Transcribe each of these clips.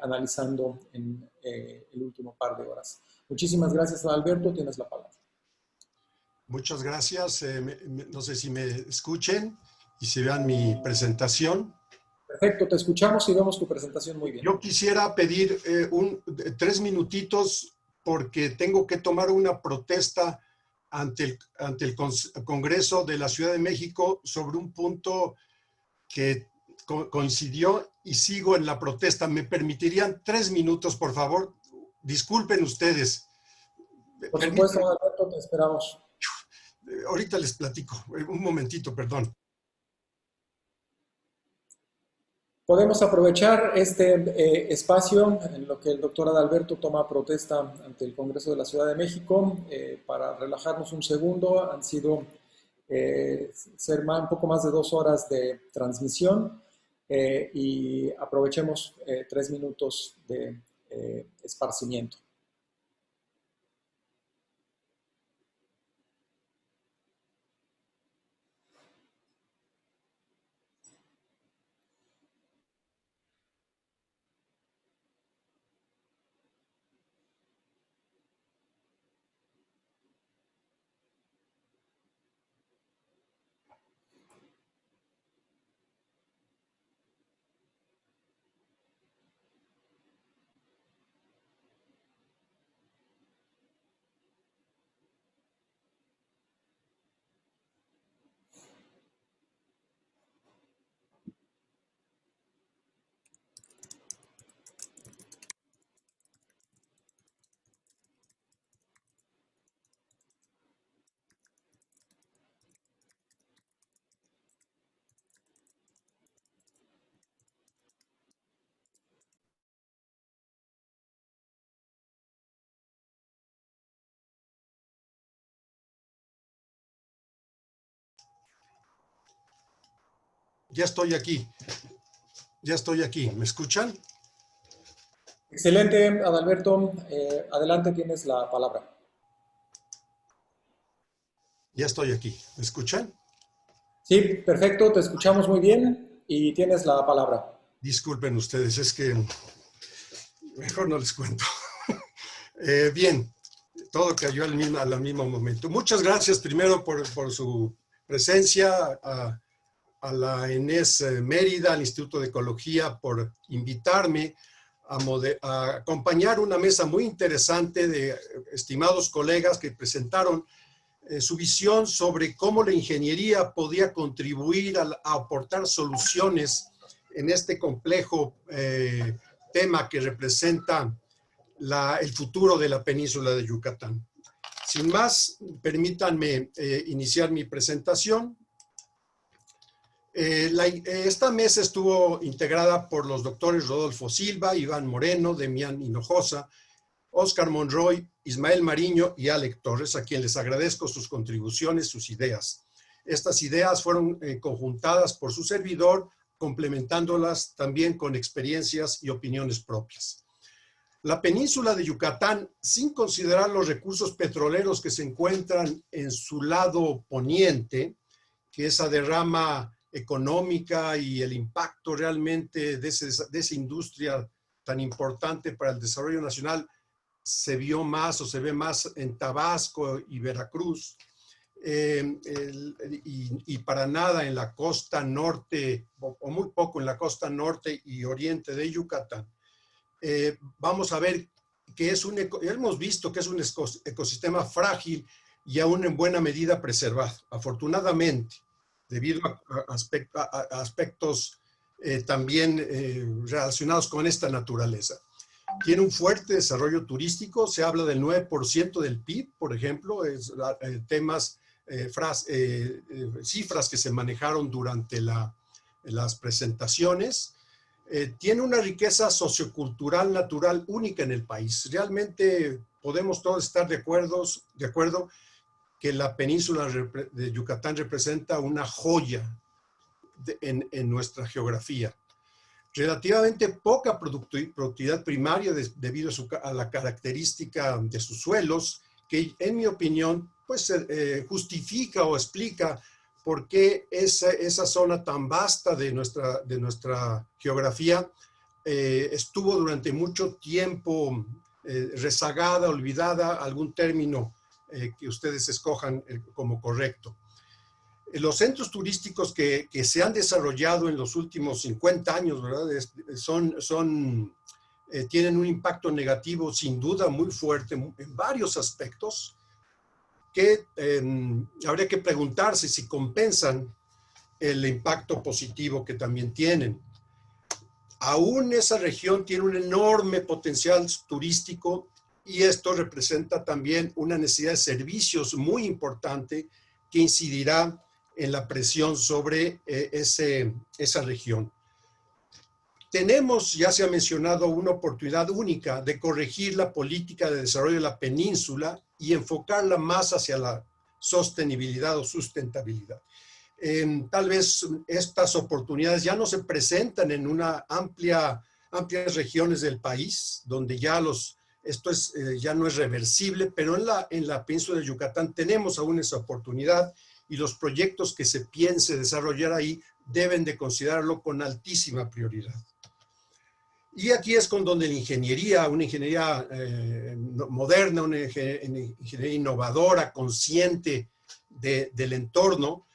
analizando en el último par de horas. Muchísimas gracias, Alberto. Tienes la palabra. Muchas gracias. No sé si me escuchen y si vean mi presentación. Perfecto, te escuchamos y vemos tu presentación muy bien. Yo quisiera pedir 3 minutitos porque tengo que tomar una protesta ante el Congreso de la Ciudad de México sobre un punto que coincidió y sigo en la protesta. ¿Me permitirían 3 minutos, por favor? Disculpen ustedes. Por supuesto, Alberto, te esperamos. Ahorita les platico. Un momentito, perdón. Podemos aprovechar este espacio en lo que el doctor Adalberto toma protesta ante el Congreso de la Ciudad de México para relajarnos un segundo. Han sido un poco más de 2 horas de transmisión y aprovechemos 3 minutos de esparcimiento. Ya estoy aquí. Ya estoy aquí. ¿Me escuchan? Excelente, Adalberto. Adelante, tienes la palabra. Ya estoy aquí. ¿Me escuchan? Sí, perfecto. Te escuchamos muy bien y tienes la palabra. Disculpen ustedes, es que mejor no les cuento. Bien, todo cayó al mismo momento. Muchas gracias primero por su presencia, a la ENES Mérida, al Instituto de Ecología, por invitarme a acompañar una mesa muy interesante de estimados colegas que presentaron su visión sobre cómo la ingeniería podía contribuir a aportar soluciones en este complejo tema que representa el futuro de la península de Yucatán. Sin más, permítanme iniciar mi presentación. Esta mesa estuvo integrada por los doctores Rodolfo Silva, Iván Moreno, Demián Hinojosa, Óscar Monroy, Ismael Mariño y Alec Torres, a quien les agradezco sus contribuciones, sus ideas. Estas ideas fueron conjuntadas por su servidor, complementándolas también con experiencias y opiniones propias. La península de Yucatán, sin considerar los recursos petroleros que se encuentran en su lado poniente, que esa derrama económica y el impacto realmente de esa industria tan importante para el desarrollo nacional se vio más o se ve más en Tabasco y Veracruz, y para nada en la costa norte, o muy poco en la costa norte y oriente de Yucatán. Vamos a ver que hemos visto que es un ecosistema frágil y aún en buena medida preservado, afortunadamente, debido a aspectos también relacionados con esta naturaleza. Tiene un fuerte desarrollo turístico, se habla del 9% del PIB, por ejemplo, cifras que se manejaron durante las presentaciones. Tiene una riqueza sociocultural natural única en el país. Realmente podemos todos estar de acuerdo que la península de Yucatán representa una joya en nuestra geografía. Relativamente poca productividad primaria debido a la característica de sus suelos, que en mi opinión pues, justifica o explica por qué esa zona tan vasta de nuestra geografía estuvo durante mucho tiempo rezagada, olvidada, algún término que ustedes escojan como correcto. Los centros turísticos que se han desarrollado en los últimos 50 años, ¿verdad? Tienen un impacto negativo sin duda muy fuerte en varios aspectos que habría que preguntarse si compensan el impacto positivo que también tienen. Aún esa región tiene un enorme potencial turístico y esto representa también una necesidad de servicios muy importante que incidirá en la presión sobre esa región. Tenemos, ya se ha mencionado, una oportunidad única de corregir la política de desarrollo de la península y enfocarla más hacia la sostenibilidad o sustentabilidad. Tal vez estas oportunidades ya no se presentan en una amplias regiones del país, donde ya ya no es reversible, pero en la península de Yucatán tenemos aún esa oportunidad y los proyectos que se piense desarrollar ahí deben de considerarlo con altísima prioridad. Y aquí es con donde la ingeniería, una ingeniería moderna, una ingeniería innovadora, consciente del entorno,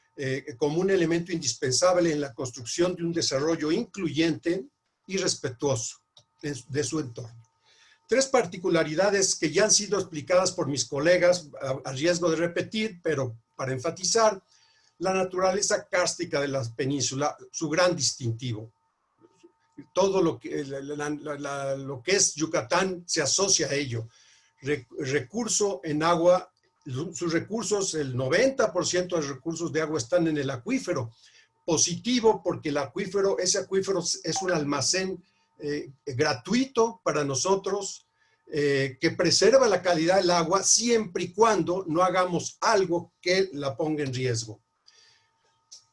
como un elemento indispensable en la construcción de un desarrollo incluyente y respetuoso de su entorno. Tres particularidades que ya han sido explicadas por mis colegas, a riesgo de repetir, pero para enfatizar: la naturaleza kárstica de la península, su gran distintivo. Todo lo que es Yucatán se asocia a ello. Recurso en agua, sus recursos, el 90% de los recursos de agua están en el acuífero. Positivo porque ese acuífero es un almacén gratuito para nosotros, que preserva la calidad del agua siempre y cuando no hagamos algo que la ponga en riesgo.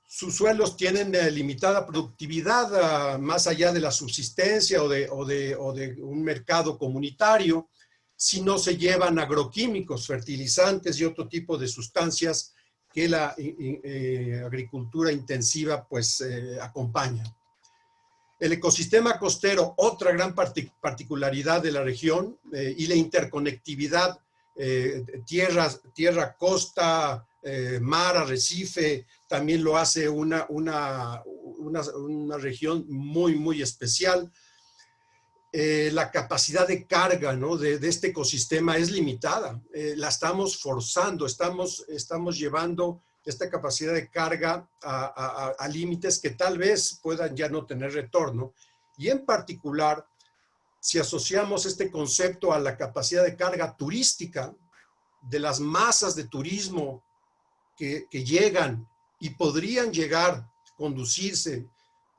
Sus suelos tienen limitada productividad más allá de la subsistencia o de un mercado comunitario, si no se llevan agroquímicos, fertilizantes y otro tipo de sustancias que la agricultura intensiva pues acompaña. El ecosistema costero, otra gran particularidad de la región, y la interconectividad tierra, costa, mar, arrecife, también lo hace una región muy, muy especial. La capacidad de carga, ¿no?, de este ecosistema es limitada. La estamos forzando, estamos llevando esta capacidad de carga a límites que tal vez puedan ya no tener retorno. Y en particular, si asociamos este concepto a la capacidad de carga turística de las masas de turismo que llegan y podrían llegar, conducirse,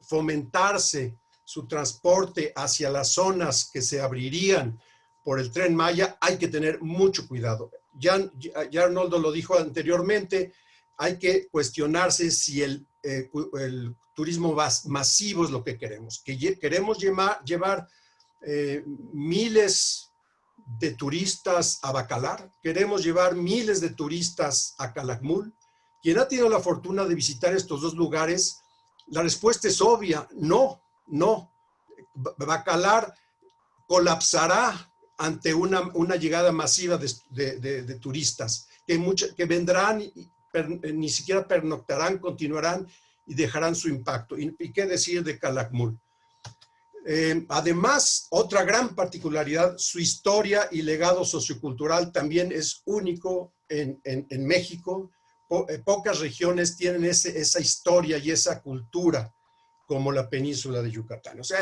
fomentarse su transporte hacia las zonas que se abrirían por el Tren Maya, hay que tener mucho cuidado. Ya Arnoldo lo dijo anteriormente, hay que cuestionarse si el turismo masivo es lo que queremos. Queremos llevar miles de turistas a Bacalar, queremos llevar miles de turistas a Calakmul. Quien ha tenido la fortuna de visitar estos dos lugares, la respuesta es obvia: no. Bacalar colapsará ante una llegada masiva de turistas que vendrán y ni siquiera pernoctarán, continuarán y dejarán su impacto. ¿Y qué decir de Calakmul? Además, otra gran particularidad, su historia y legado sociocultural también es único en México. Pocas regiones tienen esa historia y esa cultura como la península de Yucatán. O sea,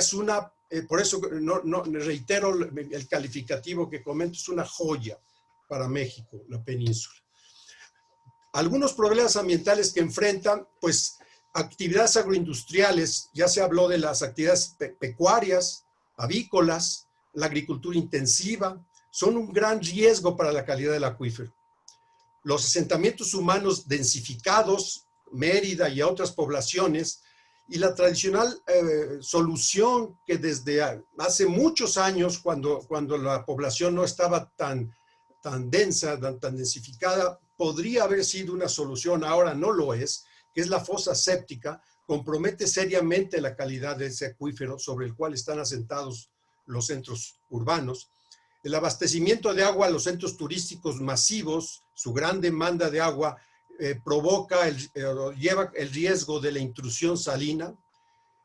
por eso no reitero el calificativo que comento, es una joya para México, la península. Algunos problemas ambientales que enfrentan, pues, actividades agroindustriales, ya se habló de las actividades pecuarias, avícolas, la agricultura intensiva, son un gran riesgo para la calidad del acuífero. Los asentamientos humanos densificados, Mérida y otras poblaciones, y la tradicional solución que desde hace muchos años, cuando la población no estaba tan densa, tan densificada, podría haber sido una solución, ahora no lo es, que es la fosa séptica, compromete seriamente la calidad de ese acuífero sobre el cual están asentados los centros urbanos. El abastecimiento de agua a los centros turísticos masivos, su gran demanda de agua, lleva el riesgo de la intrusión salina,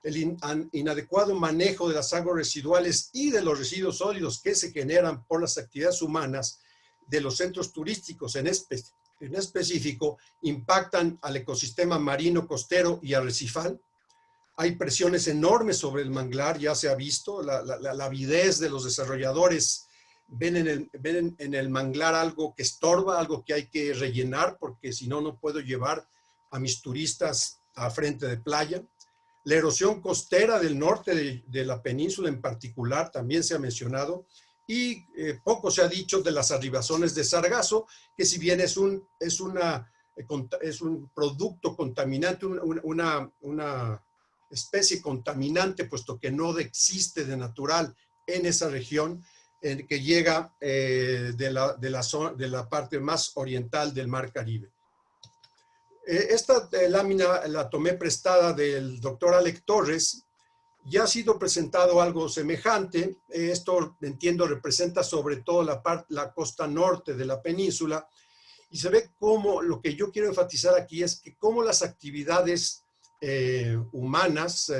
el inadecuado manejo de las aguas residuales y de los residuos sólidos que se generan por las actividades humanas de los centros turísticos en específico, impactan al ecosistema marino, costero y arrecifal. Hay presiones enormes sobre el manglar, ya se ha visto, la avidez de los desarrolladores ven en el manglar algo que estorba, algo que hay que rellenar, porque si no, no puedo llevar a mis turistas a frente de playa. La erosión costera del norte de la península en particular también se ha mencionado, y poco se ha dicho de las arribazones de sargazo, que si bien es un producto contaminante, una especie contaminante, puesto que no existe de natural en esa región, que llega de la parte más oriental del Mar Caribe. Esta lámina la tomé prestada del doctor Alec Torres. Ya ha sido presentado algo semejante. Esto, entiendo, representa sobre todo la costa norte de la península, y se ve cómo, lo que yo quiero enfatizar aquí es que cómo las actividades humanas,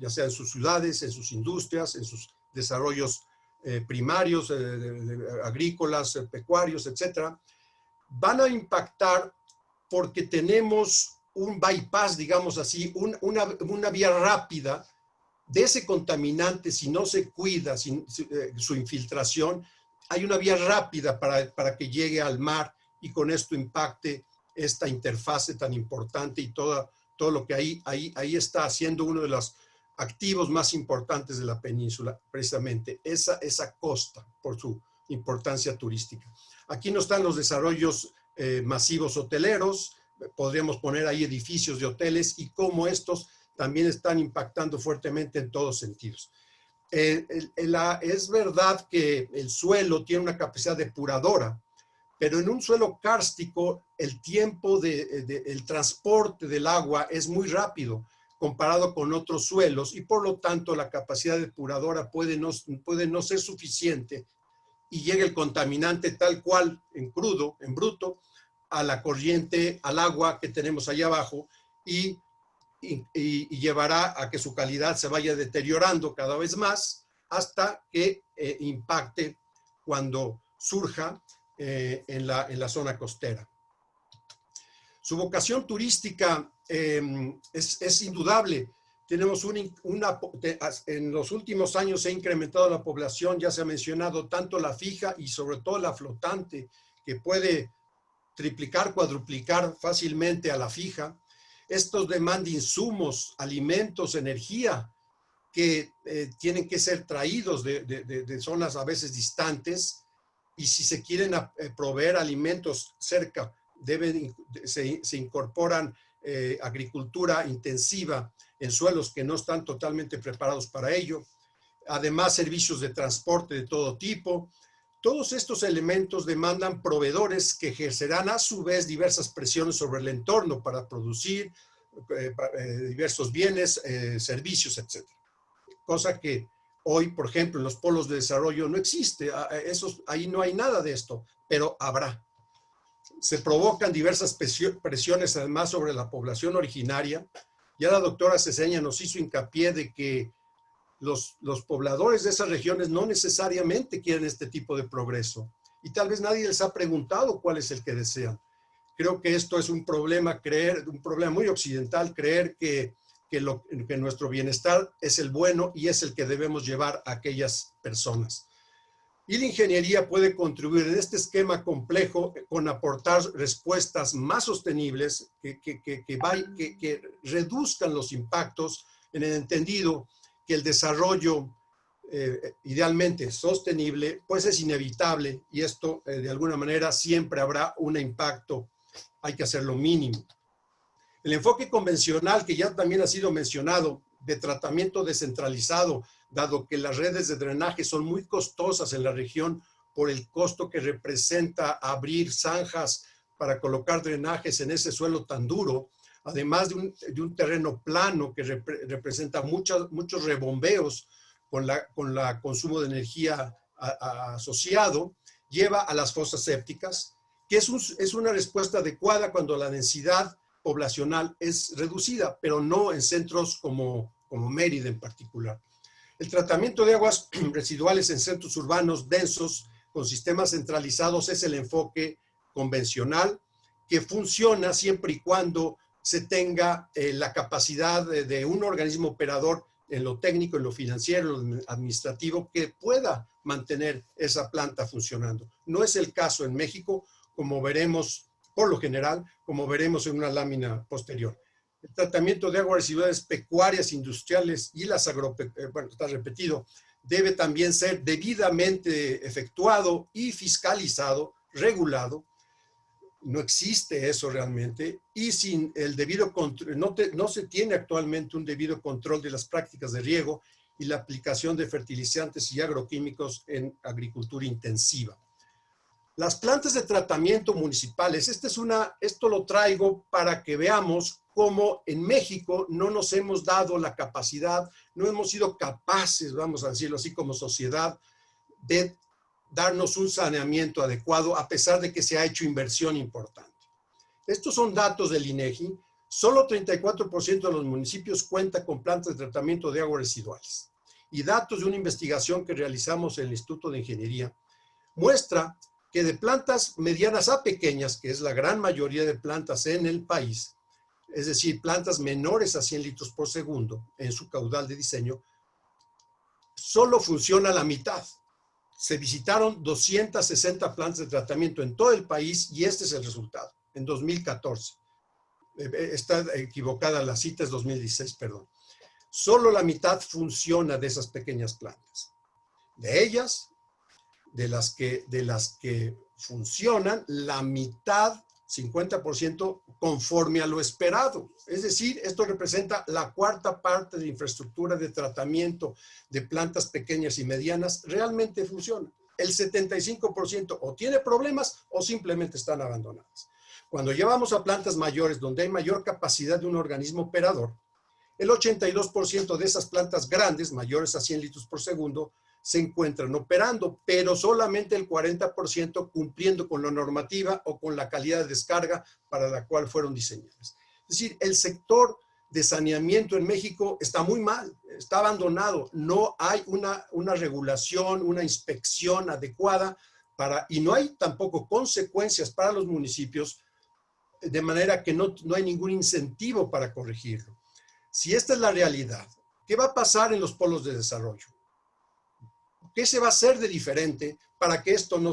ya sea en sus ciudades, en sus industrias, en sus desarrollos primarios, agrícolas, pecuarios, etcétera, van a impactar, porque tenemos un bypass, digamos así, una vía rápida de ese contaminante. Si no se cuida su infiltración, hay una vía rápida para que llegue al mar y con esto impacte esta interfase tan importante y todo lo que ahí está haciendo uno de los activos más importantes de la península, precisamente esa costa, por su importancia turística. Aquí no están los desarrollos masivos hoteleros. Podríamos poner ahí edificios de hoteles y cómo estos también están impactando fuertemente en todos sentidos. Es verdad que el suelo tiene una capacidad depuradora, pero en un suelo kárstico el tiempo el transporte del agua es muy rápido comparado con otros suelos, y por lo tanto la capacidad depuradora puede no ser suficiente, y llega el contaminante tal cual, en crudo, en bruto, a la corriente, al agua que tenemos allá abajo, y llevará a que su calidad se vaya deteriorando cada vez más hasta que impacte cuando surja en la zona costera. Su vocación turística es indudable. Tenemos en los últimos años se ha incrementado la población, ya se ha mencionado, tanto la fija y sobre todo la flotante, que puede triplicar, cuadruplicar fácilmente a la fija. Estos demandan insumos, alimentos, energía, que tienen que ser traídos de zonas a veces distantes, y si se quieren proveer alimentos cerca, se incorporan agricultura intensiva en suelos que no están totalmente preparados para ello. Además, servicios de transporte de todo tipo. Todos estos elementos demandan proveedores que ejercerán a su vez diversas presiones sobre el entorno para producir diversos bienes, servicios, etc. Cosa que hoy, por ejemplo, en los polos de desarrollo no existe. Ahí no hay nada de esto, pero habrá. Se provocan diversas presiones además sobre la población originaria. Ya la doctora Ceseña nos hizo hincapié de que los pobladores de esas regiones no necesariamente quieren este tipo de progreso, y tal vez nadie les ha preguntado cuál es el que desean. Creo que esto es un problema muy occidental, creer que nuestro bienestar es el bueno y es el que debemos llevar a aquellas personas. Y la ingeniería puede contribuir en este esquema complejo con aportar respuestas más sostenibles que reduzcan los impactos, en el entendido que el desarrollo idealmente sostenible pues es inevitable, y esto de alguna manera siempre habrá un impacto, hay que hacerlo mínimo. El enfoque convencional, que ya también ha sido mencionado, de tratamiento descentralizado, dado que las redes de drenaje son muy costosas en la región por el costo que representa abrir zanjas para colocar drenajes en ese suelo tan duro, además de un terreno plano que representa muchos rebombeos con la consumo de energía asociado, lleva a las fosas sépticas, que es una respuesta adecuada cuando la densidad poblacional es reducida, pero no en centros como Mérida en particular. El tratamiento de aguas residuales en centros urbanos densos con sistemas centralizados es el enfoque convencional que funciona siempre y cuando se tenga la capacidad de un organismo operador en lo técnico, en lo financiero, en lo administrativo, que pueda mantener esa planta funcionando. No es el caso en México, como veremos, por lo general, como veremos en una lámina posterior. El tratamiento de aguas residuales pecuarias, industriales y las bueno, está repetido, debe también ser debidamente efectuado y fiscalizado, regulado. No existe eso realmente, y sin el debido control, no se tiene actualmente un debido control de las prácticas de riego y la aplicación de fertilizantes y agroquímicos en agricultura intensiva. Las plantas de tratamiento municipales, esto lo traigo para que veamos cómo en México no nos hemos dado la capacidad, no hemos sido capaces, vamos a decirlo así, como sociedad, de darnos un saneamiento adecuado a pesar de que se ha hecho inversión importante. Estos son datos del INEGI. Solo 34% de los municipios cuenta con plantas de tratamiento de aguas residuales. Y datos de una investigación que realizamos en el Instituto de Ingeniería muestra que de plantas medianas a pequeñas, que es la gran mayoría de plantas en el país, es decir, plantas menores a 100 litros por segundo en su caudal de diseño, solo funciona la mitad. Se visitaron 260 plantas de tratamiento en todo el país y este es el resultado, en 2014. Está equivocada la cita, es 2016, perdón. Solo la mitad funciona de esas pequeñas plantas. De ellas, de las que funcionan, la mitad, 50%, conforme a lo esperado. Es decir, esto representa la cuarta parte de infraestructura de tratamiento de plantas pequeñas y medianas, realmente funciona. El 75% o tiene problemas o simplemente están abandonadas. Cuando llevamos a plantas mayores, donde hay mayor capacidad de un organismo operador, el 82% de esas plantas grandes, mayores a 100 litros por segundo, se encuentran operando, pero solamente el 40% cumpliendo con la normativa o con la calidad de descarga para la cual fueron diseñadas. Es decir, el sector de saneamiento en México está muy mal, está abandonado, no hay una regulación, una inspección adecuada y no hay tampoco consecuencias para los municipios, de manera que no hay ningún incentivo para corregirlo. Si esta es la realidad, ¿qué va a pasar en los polos de desarrollo? ¿Qué se va a hacer de diferente para que esto no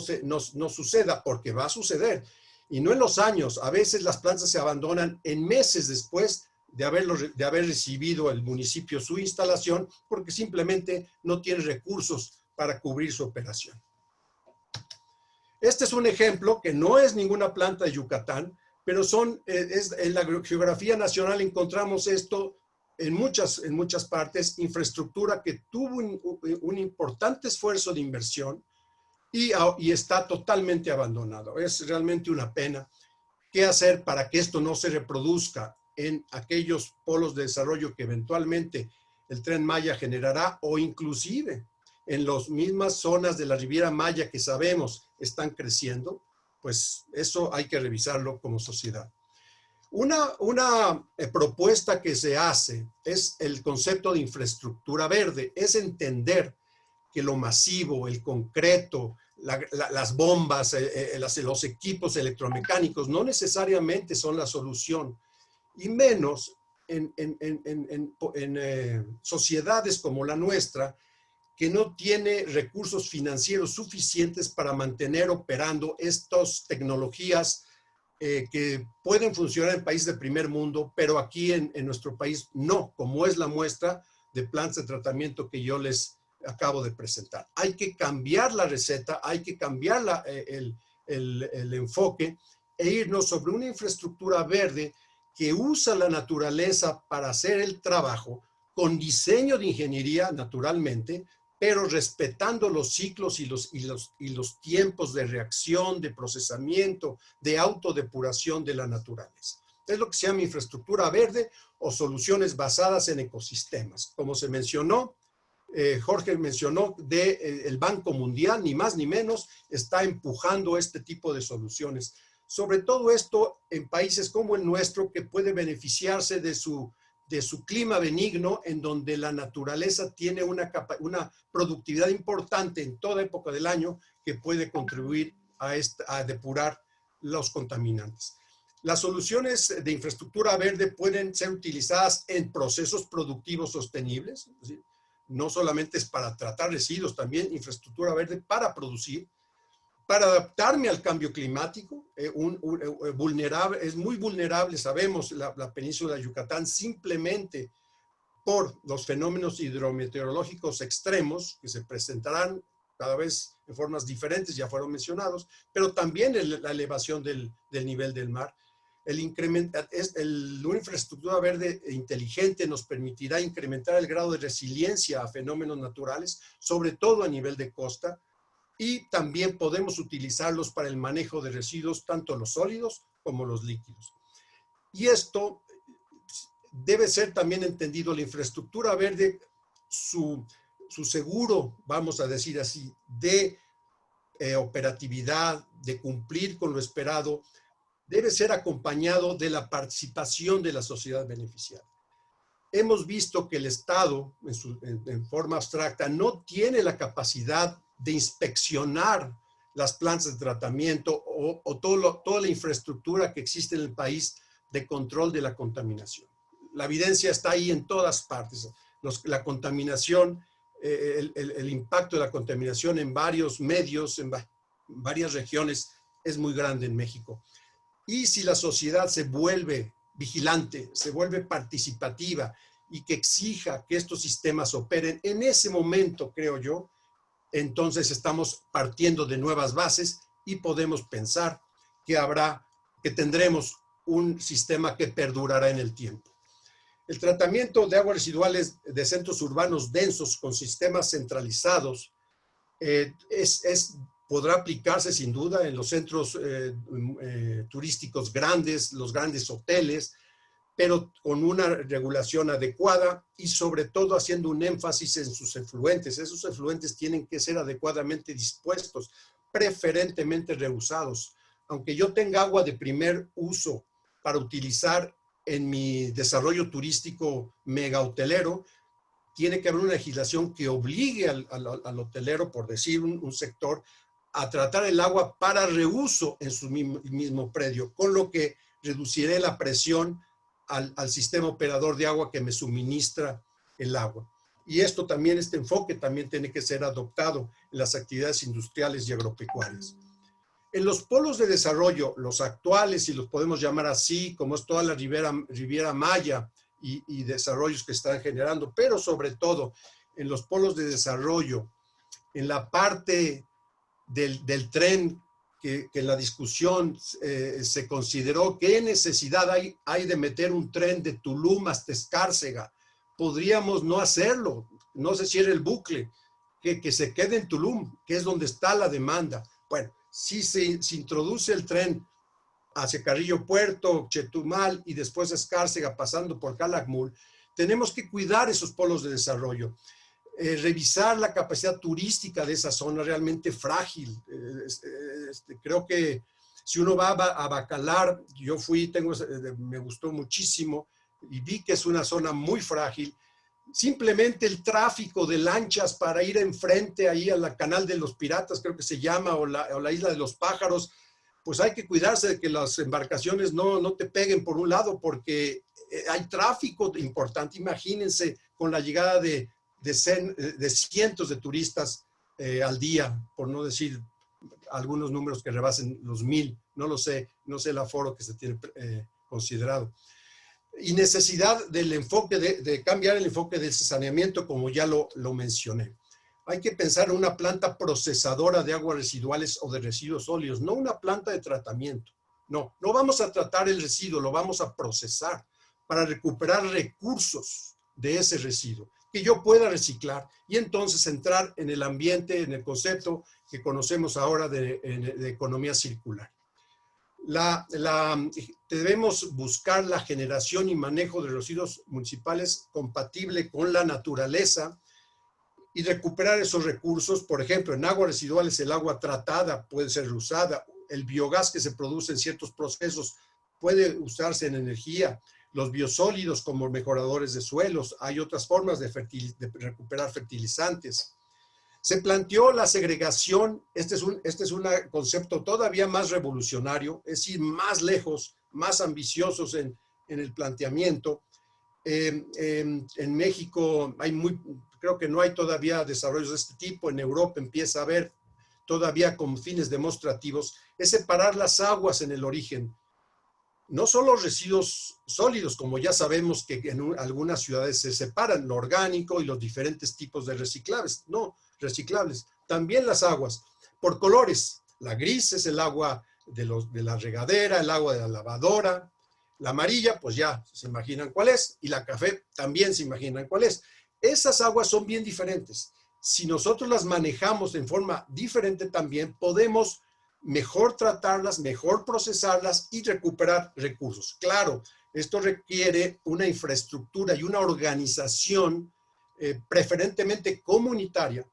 suceda? Porque va a suceder. Y no en los años. A veces las plantas se abandonan en meses después de haber recibido el municipio su instalación porque simplemente no tiene recursos para cubrir su operación. Este es un ejemplo que no es ninguna planta de Yucatán, pero en la geografía nacional encontramos esto en muchas partes, infraestructura que tuvo un importante esfuerzo de inversión y está totalmente abandonado. Es realmente una pena. ¿Qué hacer para que esto no se reproduzca en aquellos polos de desarrollo que eventualmente el Tren Maya generará o inclusive en las mismas zonas de la Riviera Maya que sabemos están creciendo? Pues eso hay que revisarlo como sociedad. Una propuesta que se hace es el concepto de infraestructura verde, es entender que lo masivo, el concreto, las bombas, los equipos electromecánicos no necesariamente son la solución, y menos en sociedades como la nuestra, que no tiene recursos financieros suficientes para mantener operando estas tecnologías que pueden funcionar en países de primer mundo, pero aquí en nuestro país no, como es la muestra de plantas de tratamiento que yo les acabo de presentar. Hay que cambiar la receta, hay que cambiar el enfoque e irnos sobre una infraestructura verde que usa la naturaleza para hacer el trabajo con diseño de ingeniería, naturalmente, pero respetando los ciclos y los tiempos de reacción, de procesamiento, de autodepuración de la naturaleza. Es lo que se llama infraestructura verde o soluciones basadas en ecosistemas. Como se mencionó, Jorge mencionó, el Banco Mundial, ni más ni menos, está empujando este tipo de soluciones. Sobre todo esto en países como el nuestro, que puede beneficiarse de su clima benigno, en donde la naturaleza tiene una productividad importante en toda época del año que puede contribuir a depurar los contaminantes. Las soluciones de infraestructura verde pueden ser utilizadas en procesos productivos sostenibles, es decir, no solamente es para tratar residuos, también infraestructura verde para producir, para adaptarme al cambio climático, es muy vulnerable, sabemos, la península de Yucatán, simplemente por los fenómenos hidrometeorológicos extremos que se presentarán cada vez en formas diferentes, ya fueron mencionados, pero también la elevación del nivel del mar. Una infraestructura verde e inteligente nos permitirá incrementar el grado de resiliencia a fenómenos naturales, sobre todo a nivel de costa, y también podemos utilizarlos para el manejo de residuos, tanto los sólidos como los líquidos. Y esto debe ser también entendido, la infraestructura verde, su seguro, vamos a decir así, de operatividad, de cumplir con lo esperado, debe ser acompañado de la participación de la sociedad beneficiaria. Hemos visto que el Estado, en forma abstracta, no tiene la capacidad de inspeccionar las plantas de tratamiento o toda la infraestructura que existe en el país de control de la contaminación. La evidencia está ahí en todas partes. La contaminación, el impacto de la contaminación en varios medios, en varias regiones, es muy grande en México. Y si la sociedad se vuelve vigilante, se vuelve participativa y que exija que estos sistemas operen, en ese momento, creo yo, entonces estamos partiendo de nuevas bases y podemos pensar que tendremos un sistema que perdurará en el tiempo. El tratamiento de aguas residuales de centros urbanos densos con sistemas centralizados podrá aplicarse sin duda en los centros turísticos grandes, los grandes hoteles, pero con una regulación adecuada y sobre todo haciendo un énfasis en sus efluentes. Esos efluentes tienen que ser adecuadamente dispuestos, preferentemente reusados. Aunque yo tenga agua de primer uso para utilizar en mi desarrollo turístico mega hotelero, tiene que haber una legislación que obligue al hotelero, por decir un sector, a tratar el agua para reuso en su mismo predio, con lo que reduciré la presión al sistema operador de agua que me suministra el agua. Y este enfoque también tiene que ser adoptado en las actividades industriales y agropecuarias. En los polos de desarrollo, los actuales, y los podemos llamar así, como es toda la Riviera Maya y desarrollos que están generando, pero sobre todo en los polos de desarrollo, en la parte del tren, que en la discusión se consideró qué necesidad hay de meter un tren de Tulum hasta Escárcega. Podríamos no hacerlo, no se cierre el bucle, que se quede en Tulum, que es donde está la demanda. Bueno, si se introduce el tren hacia Carrillo Puerto, Chetumal y después Escárcega, pasando por Calakmul, tenemos que cuidar esos polos de desarrollo. Revisar la capacidad turística de esa zona realmente frágil. Creo que si uno va a Bacalar, yo fui, me gustó muchísimo y vi que es una zona muy frágil. Simplemente el tráfico de lanchas para ir enfrente ahí a la Canal de los Piratas, creo que se llama, o la Isla de los Pájaros, pues hay que cuidarse de que las embarcaciones no te peguen por un lado, porque hay tráfico importante. Imagínense con la llegada de cientos de turistas al día, por no decir algunos números que rebasen los 1000, no lo sé, no sé el aforo que se tiene considerado. Y necesidad del enfoque, de cambiar el enfoque del saneamiento, como ya lo mencioné. Hay que pensar en una planta procesadora de aguas residuales o de residuos sólidos, no una planta de tratamiento. No vamos a tratar el residuo, lo vamos a procesar para recuperar recursos de ese residuo que yo pueda reciclar y entonces entrar en el ambiente, en el concepto que conocemos ahora de economía circular. Debemos buscar la generación y manejo de residuos municipales compatible con la naturaleza y recuperar esos recursos. Por ejemplo, en aguas residuales el agua tratada puede ser reusada, el biogás que se produce en ciertos procesos puede usarse en energía, los biosólidos como mejoradores de suelos, hay otras formas de recuperar fertilizantes. Se planteó la segregación, este es un concepto todavía más revolucionario, es decir, más lejos, más ambiciosos en el planteamiento. En México creo que no hay todavía desarrollos de este tipo, en Europa empieza a haber todavía con fines demostrativos, es separar las aguas en el origen. No son los residuos sólidos, como ya sabemos que en algunas ciudades se separan lo orgánico y los diferentes tipos de reciclables. No, reciclables. También las aguas, por colores. La gris es el agua de la regadera, el agua de la lavadora. La amarilla, pues ya se imaginan cuál es. Y la café también se imaginan cuál es. Esas aguas son bien diferentes. Si nosotros las manejamos en forma diferente también, podemos mejor tratarlas, mejor procesarlas y recuperar recursos. Claro, esto requiere una infraestructura y una organización preferentemente comunitaria,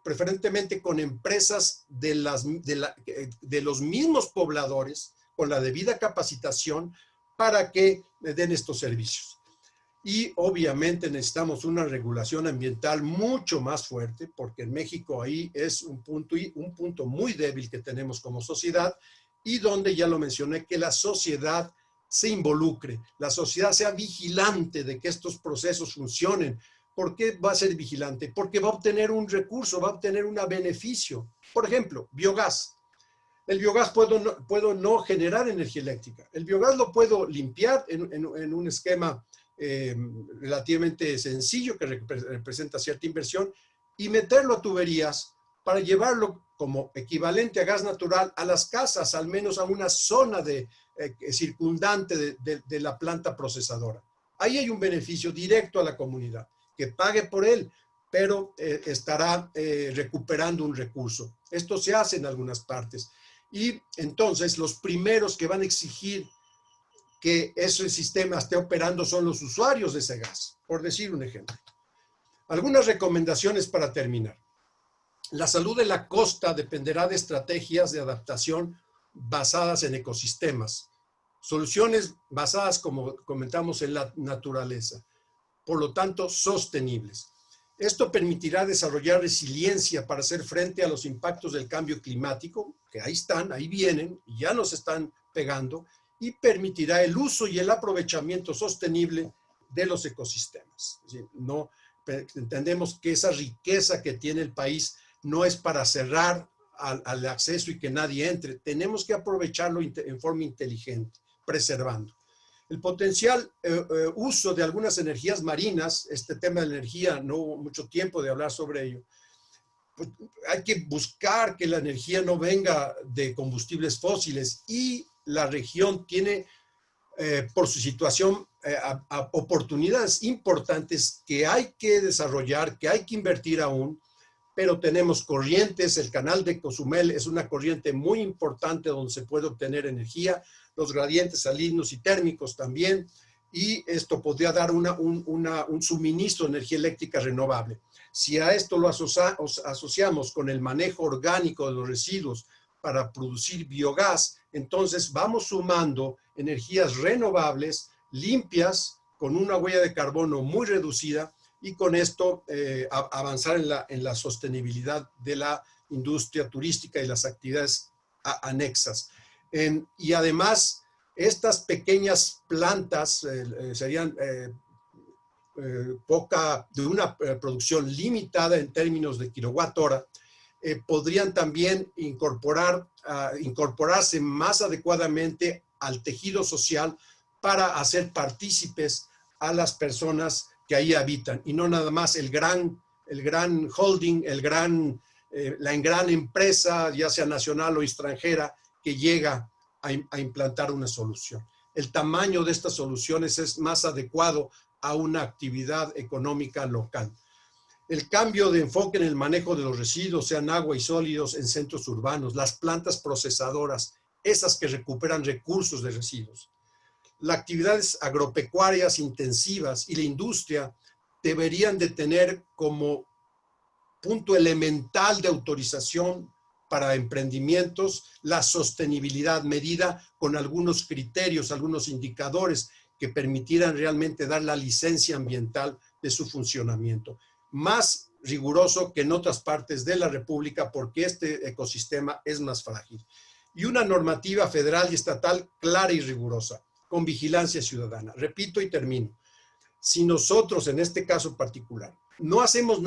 preferentemente con empresas de los mismos pobladores, con la debida capacitación para que den estos servicios. Y obviamente necesitamos una regulación ambiental mucho más fuerte, porque en México ahí es un punto muy débil que tenemos como sociedad, y donde ya lo mencioné, que la sociedad se involucre, la sociedad sea vigilante de que estos procesos funcionen. ¿Por qué va a ser vigilante? Porque va a obtener un recurso, va a obtener un beneficio. Por ejemplo, biogás. El biogás puedo no generar energía eléctrica. El biogás lo puedo limpiar en un esquema relativamente sencillo que representa cierta inversión y meterlo a tuberías para llevarlo como equivalente a gas natural a las casas, al menos a una zona circundante de la planta procesadora. Ahí hay un beneficio directo a la comunidad, que pague por él, pero estará recuperando un recurso. Esto se hace en algunas partes. Y entonces los primeros que van a exigir que ese sistema esté operando son los usuarios de ese gas, por decir un ejemplo. Algunas recomendaciones para terminar. La salud de la costa dependerá de estrategias de adaptación basadas en ecosistemas, soluciones basadas, como comentamos, en la naturaleza, por lo tanto, sostenibles. Esto permitirá desarrollar resiliencia para hacer frente a los impactos del cambio climático, que ahí están, ahí vienen, y ya nos están pegando, y permitirá el uso y el aprovechamiento sostenible de los ecosistemas. Es decir, no, entendemos que esa riqueza que tiene el país no es para cerrar al acceso y que nadie entre. Tenemos que aprovecharlo en forma inteligente, preservando. El potencial uso de algunas energías marinas, este tema de la energía, no hubo mucho tiempo de hablar sobre ello. Pues hay que buscar que la energía no venga de combustibles fósiles, y la región tiene, por su situación, oportunidades importantes que hay que desarrollar, que hay que invertir aún, pero tenemos corrientes. El canal de Cozumel es una corriente muy importante donde se puede obtener energía, los gradientes salinos y térmicos también, y esto podría dar un suministro de energía eléctrica renovable. Si a esto lo asociamos con el manejo orgánico de los residuos para producir biogás, entonces vamos sumando energías renovables, limpias, con una huella de carbono muy reducida, y con esto avanzar en la sostenibilidad de la industria turística y las actividades anexas. Y además, estas pequeñas plantas serían de una producción limitada en términos de kilowatt hora, podrían también incorporarse más adecuadamente al tejido social para hacer partícipes a las personas que ahí habitan, y no nada más el gran holding, la gran empresa, ya sea nacional o extranjera, que llega a implantar una solución. El tamaño de estas soluciones es más adecuado a una actividad económica local. El cambio de enfoque en el manejo de los residuos, sean agua y sólidos, en centros urbanos, las plantas procesadoras, esas que recuperan recursos de residuos. Las actividades agropecuarias intensivas y la industria deberían de tener como punto elemental de autorización para emprendimientos la sostenibilidad medida con algunos criterios, algunos indicadores que permitieran realmente dar la licencia ambiental de su funcionamiento. Más riguroso que en otras partes de la República porque este ecosistema es más frágil. Y una normativa federal y estatal clara y rigurosa, con vigilancia ciudadana. Repito y termino. Si nosotros, en este caso particular, no hacemos nada